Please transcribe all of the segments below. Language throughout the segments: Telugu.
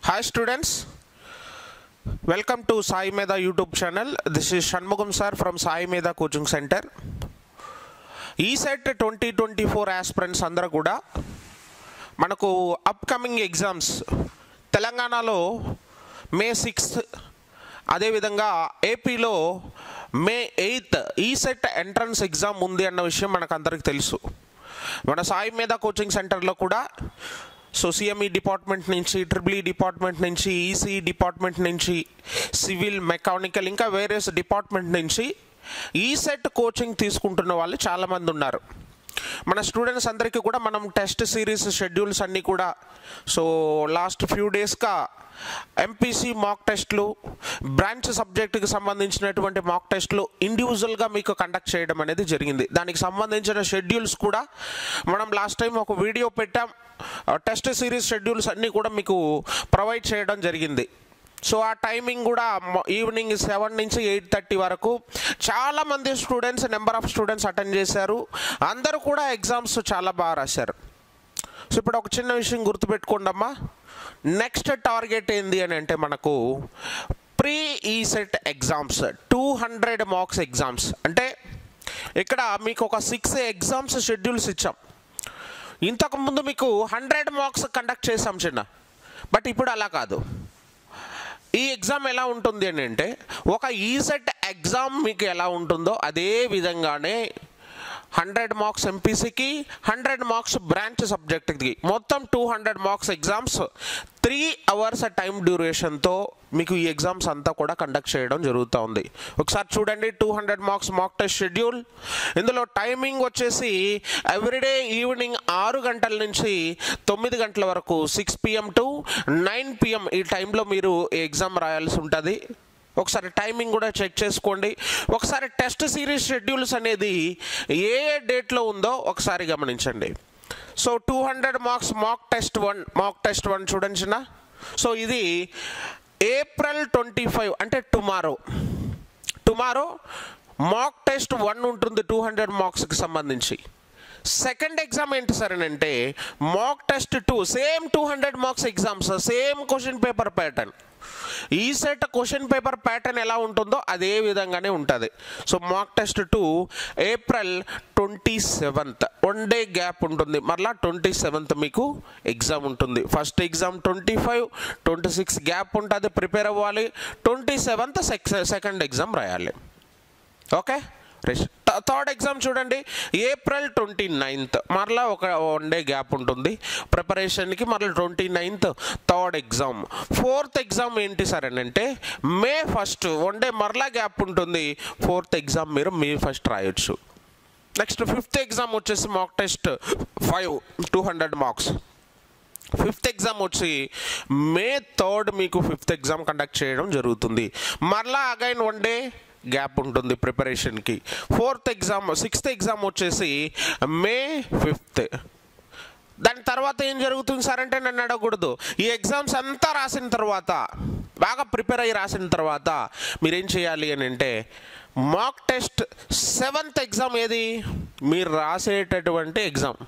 Hi students, welcome to Sai Meda YouTube channel. This is Shanmugam sir from Sai Meda Coaching Center. ESET 2024 aspirants అందరూ కూడా మనకు అప్కమింగ్ ఎగ్జామ్స్ తెలంగాణలో మే 6th అదేవిధంగా ఏపీలో మే 8th ఈసెట్ ఎంట్రన్స్ ఎగ్జామ్ ఉంది అన్న విషయం మనకు అందరికీ తెలుసు. మన సాయి మేధా కోచింగ్ సెంటర్లో కూడా సిఎంఈ డిపార్ట్మెంట్ నుంచి, ట్రిపుల్ ఈ డిపార్ట్మెంట్ నుంచి, ఈసీ డిపార్ట్మెంట్ నుంచి, సివిల్, మెకానికల్ ఇంకా వేరియస్ డిపార్ట్మెంట్ నుంచి ఈసెట్ కోచింగ్ తీసుకుంటున్న వాళ్ళు చాలామంది ఉన్నారు. మన స్టూడెంట్స్ అందరికీ కూడా మనం టెస్ట్ సిరీస్ షెడ్యూల్స్ అన్నీ కూడా లాస్ట్ ఫ్యూ డేస్గా ఎంపీసీ మాక్ టెస్ట్లు, బ్రాంచ్ సబ్జెక్టుకి సంబంధించినటువంటి మాక్ టెస్ట్లు ఇండివిజువల్గా మీకు కండక్ట్ చేయడం అనేది జరిగింది. దానికి సంబంధించిన షెడ్యూల్స్ కూడా మనం లాస్ట్ టైం ఒక వీడియో పెట్టాం. టెస్ట్ సిరీస్ షెడ్యూల్స్ అన్నీ కూడా మీకు ప్రొవైడ్ చేయడం జరిగింది. ఆ టైమింగ్ కూడా ఈవినింగ్ 7 నుంచి 8:30 వరకు చాలామంది students, number of students attend చేశారు. అందరూ కూడా ఎగ్జామ్స్ చాలా బాగా రాశారు. ఇప్పుడు ఒక చిన్న విషయం గుర్తుపెట్టుకోండి అమ్మా, నెక్స్ట్ టార్గెట్ ఏంది అని అంటే మనకు pre ECET exams 200 marks exams. అంటే ఇక్కడ మీకు ఒక 6 ఎగ్జామ్స్ షెడ్యూల్స్ ఇచ్చాం. ఇంతకుముందు మీకు 100 మార్క్స్ కండక్ట్ చేసాం చిన్న, బట్ ఇప్పుడు అలా కాదు. ఈ ఎగ్జామ్ ఎలా ఉంటుంది అని అంటే ఒక ఈసెట్ ఎగ్జామ్ మీకు ఎలా ఉంటుందో అదే విధంగానే 100 మార్క్స్ ఎంపీసీకి, 100 మార్క్స్ బ్రాంచ్ సబ్జెక్ట్కి, మొత్తం 200 మార్క్స్ ఎగ్జామ్స్ 3 hours టైం డ్యూరేషన్తో మీకు ఈ ఎగ్జామ్స్ అంతా కూడా కండక్ట్ చేయడం జరుగుతూ ఉంది. ఒకసారి చూడండి, 200 మార్క్స్ మాక్ టెస్ట్ షెడ్యూల్. ఇందులో టైమింగ్ వచ్చేసి ఎవ్రీడే ఈవినింగ్ 6 గంటల నుంచి 9 గంటల వరకు, 6 PM to 9 PM ఈ టైంలో మీరు ఈ ఎగ్జామ్ రాయాల్సి ఉంటుంది. ఒకసారి టైమింగ్ కూడా చెక్ చేసుకోండి. ఒకసారి టెస్ట్ సిరీస్ షెడ్యూల్స్ అనేది ఏ డేట్లో ఉందో ఒకసారి గమనించండి. 200 మార్క్స్ మాక్ టెస్ట్ 1 చూడండి చిన్న. ఇది April 25 అంటే టుమారో మాక్ టెస్ట్ 1 ఉంటుంది 200 మార్క్స్కి సంబంధించి. సెకండ్ ఎగ్జామ్ ఏంటి సార్ అని అంటే mock test 2, same 200 marks exams, same question paper pattern. ఈ సెట్ క్వశ్చన్ పేపర్ ప్యాటర్న్ ఎలా ఉంటుందో అదే విధంగానే ఉంటుంది. Mock test 2 April 27th, 1 day gap ఉంటుంది. మరలా 27th మీకు ఎగ్జామ్ ఉంటుంది. ఫస్ట్ ఎగ్జామ్ 25, 26 గ్యాప్ ఉంటుంది, ప్రిపేర్ అవ్వాలి. 27th సెకండ్ ఎగ్జామ్ రాయాలి. ఓకే, థర్డ్ ఎగ్జామ్ చూడండి April 29th, మరలా ఒక 1 day గ్యాప్ ఉంటుంది ప్రిపరేషన్కి. మరలా 29th third exam. Fourth exam ఏంటి సార్ అని అంటే May 1st, 1 day మరలా గ్యాప్ ఉంటుంది. ఫోర్త్ ఎగ్జామ్ మీరు May 1st రాయొచ్చు. నెక్స్ట్ ఫిఫ్త్ ఎగ్జామ్ వచ్చేసి mock test 5, 200 marks. Fifth exam వచ్చి May 3rd మీకు ఫిఫ్త్ ఎగ్జామ్ కండక్ట్ చేయడం జరుగుతుంది. మరలా అగైన్ 1 day గ్యాప్ ఉంటుంది ప్రిపరేషన్కి. సిక్స్త్ ఎగ్జామ్ వచ్చేసి May 5th. దాని తర్వాత ఏం జరుగుతుంది సార్ అంటే నన్ను అడగకూడదు. ఈ ఎగ్జామ్స్ అంతా రాసిన తర్వాత, బాగా ప్రిపేర్ అయ్యి రాసిన తర్వాత మీరేం చేయాలి అని అంటే మాక్ టెస్ట్ 7th ఎగ్జామ్ ఏది మీరు రాసేటటువంటి ఎగ్జామ్.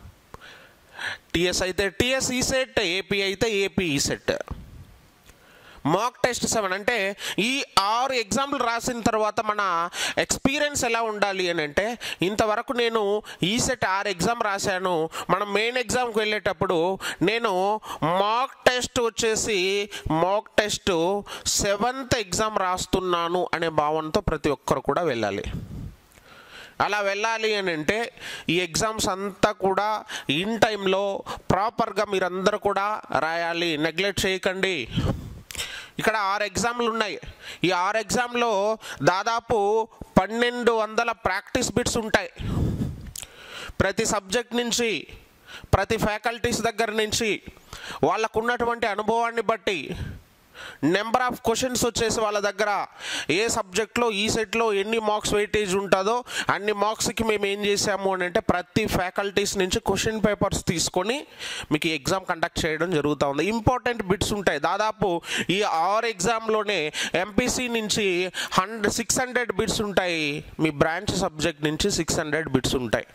టిఎస్ అయితే టిఎస్ ఈసెట్, ఏపీ అయితే ఏపీ ఈసెట్. మాక్ టెస్ట్ 7 అంటే ఈ 6 ఎగ్జామ్లు రాసిన తర్వాత మన ఎక్స్పీరియన్స్ ఎలా ఉండాలి అని అంటే ఇంతవరకు నేను ఈసెట్ 6 ఎగ్జామ్ రాశాను, మనం మెయిన్ ఎగ్జామ్కి వెళ్ళేటప్పుడు నేను మాక్ టెస్ట్ 7th ఎగ్జామ్ రాస్తున్నాను అనే భావనతో ప్రతి ఒక్కరు కూడా వెళ్ళాలి. అలా వెళ్ళాలి అని అంటే ఈ ఎగ్జామ్స్ అంతా కూడా ఇన్ టైంలో ప్రాపర్గా మీరందరూ కూడా రాయాలి. నెగ్లెక్ట్ చేయకండి. ఇక్కడ 6 ఎగ్జామ్లు ఉన్నాయి. ఈ 6 ఎగ్జామ్లో దాదాపు 1200 ప్రాక్టీస్ బిట్స్ ఉంటాయి. ప్రతి సబ్జెక్ట్ నుంచి, ప్రతి ఫ్యాకల్టీస్ దగ్గర నుంచి వాళ్ళకు ఉన్నటువంటి అనుభవాన్ని బట్టి నెంబర్ ఆఫ్ క్వశ్చన్స్ వచ్చేసి వాళ్ళ దగ్గర ఏ సబ్జెక్ట్లో ఈ సెట్లో ఎన్ని మార్క్స్ వెయిటేజ్ ఉంటుందో అన్ని మార్క్స్కి మేము ఏం చేసాము అని అంటే ప్రతి ఫ్యాకల్టీస్ నుంచి క్వశ్చన్ పేపర్స్ తీసుకొని మీకు ఎగ్జామ్ కండక్ట్ చేయడం జరుగుతూ ఉంది. ఇంపార్టెంట్ బిట్స్ ఉంటాయి. దాదాపు ఈ 6 ఎగ్జామ్లోనే ఎంపీసీ నుంచి 600 బిట్స్ ఉంటాయి. మీ బ్రాంచ్ సబ్జెక్ట్ నుంచి 600 బిట్స్ ఉంటాయి.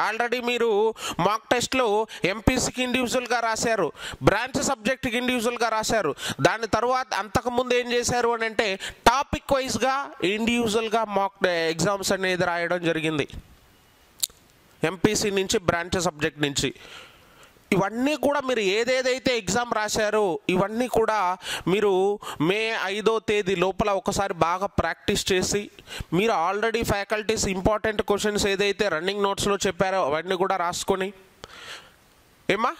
ఆల్రెడీ మీరు మాక్ టెస్ట్లో ఎంపీసీకి ఇండివిజువల్గా రాశారు, బ్రాంచ్ సబ్జెక్ట్కి ఇండివిజువల్గా రాశారు. దాని తర్వాత అంతకుముందు ఏం చేశారు అని అంటే టాపిక్ వైజ్గా ఇండివిజువల్గా మాక్ ఎగ్జామ్స్ అనేది రాయడం జరిగింది, ఎంపీసీ నుంచి బ్రాంచ్ సబ్జెక్ట్ నుంచి. ఇవన్నీ కూడా మీరు ఏదేదైతే ఎగ్జామ్ రాశారో ఇవన్నీ కూడా మీరు మే 5వ తేదీ లోపల ఒకసారి బాగా ప్రాక్టీస్ చేసి, మీరు ఆల్రెడీ ఫ్యాకల్టీస్ ఇంపార్టెంట్ క్వశ్చన్స్ ఏదైతే రన్నింగ్ నోట్స్లో చెప్పారో అవన్నీ కూడా రాసుకొని, ఏమా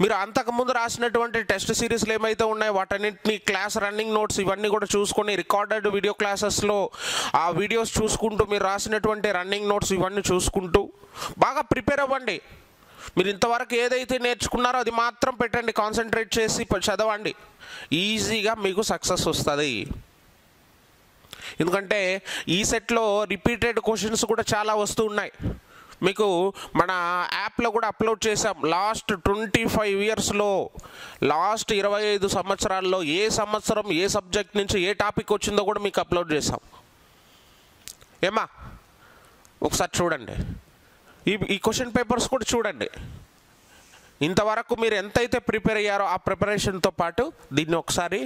మీరు అంతకుముందు రాసినటువంటి టెస్ట్ సిరీస్లు ఏమైతే ఉన్నాయో వాటన్నింటినీ క్లాస్ రన్నింగ్ నోట్స్ ఇవన్నీ కూడా చూసుకొని, రికార్డెడ్ వీడియో క్లాసెస్లో ఆ వీడియోస్ చూసుకుంటూ, మీరు రాసినటువంటి రన్నింగ్ నోట్స్ ఇవన్నీ చూసుకుంటూ బాగా ప్రిపేర్ అవ్వండి. మీరు ఇంతవరకు ఏదైతే నేర్చుకున్నారో అది మాత్రం పెట్టండి, కాన్సన్ట్రేట్ చేసి చదవండి, ఈజీగా మీకు సక్సెస్ వస్తుంది. ఎందుకంటే ఈ సెట్లో రిపీటెడ్ క్వశ్చన్స్ కూడా చాలా వస్తూ ఉన్నాయి. మీకు మన యాప్లో కూడా అప్లోడ్ చేసాం. లాస్ట్ 25 ఇయర్స్లో, లాస్ట్ 25 సంవత్సరాల్లో ఏ సంవత్సరం ఏ సబ్జెక్ట్ నుంచి ఏ టాపిక్ వచ్చిందో కూడా మీకు అప్లోడ్ చేసాం. ఏమా ఒకసారి చూడండి, ఈ క్వశ్చన్ పేపర్స్ కూడా చూడండి. ఇంతవరకు మీరు ఎంతైతే ప్రిపేర్ అయ్యారో ఆ ప్రిపరేషన్తో పాటు దీన్ని ఒకసారి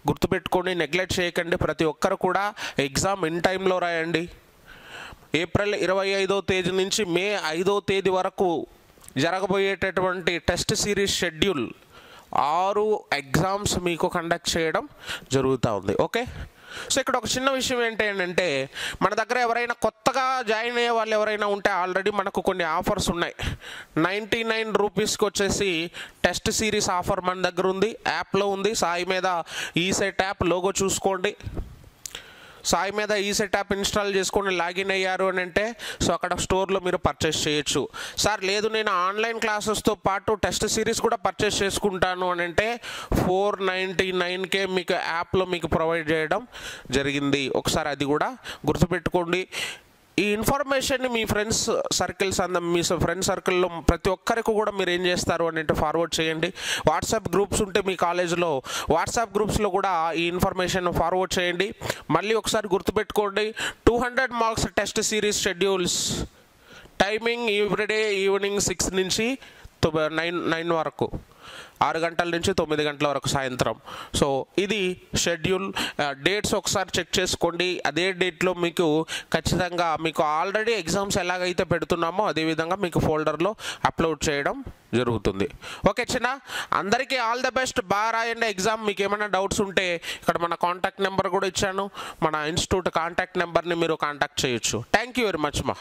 గుర్తుపెట్టుకొని నెగ్లెక్ట్ చేయకండి. ప్రతి ఒక్కరు కూడా ఎగ్జామ్ ఇన్ టైంలో రాయండి. ఏప్రిల్ 25వ తేదీ నుంచి మే 5వ తేదీ వరకు జరగబోయేటటువంటి టెస్ట్ సిరీస్ షెడ్యూల్ 6 ఎగ్జామ్స్ మీకు కండక్ట్ చేయడం జరుగుతూ ఉంది. ఓకే, సో ఇక్కడ ఒక చిన్న విషయం ఏంటంటే మన దగ్గర ఎవరైనా కొత్తగా జాయిన్ అయ్యే వాళ్ళు ఎవరైనా ఉంటే ఆల్రెడీ మనకు కొన్ని ఆఫర్స్ ఉన్నాయి. 99 రూపీస్కి వచ్చేసి టెస్ట్ సిరీస్ ఆఫర్ మన దగ్గర ఉంది, యాప్లో ఉంది. సాయి మీద ఈసెట్ యాప్ లోగో చూసుకోండి, సాయి మీద ఈసెట్ యాప్ ఇన్స్టాల్ చేసుకొని లాగిన్ అయ్యారు అని అంటే సో అక్కడ స్టోర్లో మీరు పర్చేస్ చేయొచ్చు. సార్ లేదు నేను ఆన్లైన్ క్లాసెస్తో పాటు టెస్ట్ సిరీస్ కూడా పర్చేస్ చేసుకుంటాను అని అంటే 499కే మీకు యాప్లో మీకు ప్రొవైడ్ చేయడం జరిగింది. ఒకసారి అది కూడా గుర్తుపెట్టుకోండి. ఈ ఇన్ఫర్మేషన్ని మీ ఫ్రెండ్స్ సర్కిల్స్ మీ ఫ్రెండ్ సర్కిల్లో ప్రతి ఒక్కరికి కూడా మీరు ఏం చేస్తారు అని అంటే ఫార్వర్డ్ చేయండి. వాట్సాప్ గ్రూప్స్ ఉంటే మీ కాలేజ్లో వాట్సాప్ గ్రూప్స్లో కూడా ఈ ఇన్ఫర్మేషన్ ఫార్వర్డ్ చేయండి. మళ్ళీ ఒకసారి గుర్తుపెట్టుకోండి, 200 marks test series schedules, timing everyday evening 6 నుంచి 9 వరకు, 6 గంటల నుంచి 9 గంటల వరకు సాయంత్రం. సో ఇది షెడ్యూల్. డేట్స్ ఒకసారి చెక్ చేసుకోండి. అదే డేట్లో మీకు ఖచ్చితంగా మీకు ఆల్రెడీ ఎగ్జామ్స్ ఎలాగైతే పెడుతున్నామో అదేవిధంగా మీకు ఫోల్డర్లో అప్లోడ్ చేయడం జరుగుతుంది. ఓకే చిన్న, అందరికీ ఆల్ ద బెస్ట్. బాగా రాయండి ఎగ్జామ్. మీకు ఏమైనా డౌట్స్ ఉంటే ఇక్కడ మన కాంటాక్ట్ నెంబర్ కూడా ఇచ్చాను, మన ఇన్స్టిట్యూట్ కాంటాక్ట్ నెంబర్ని మీరు కాంటాక్ట్ చేయొచ్చు. థ్యాంక్ యూ వెరీ మచ్ మా.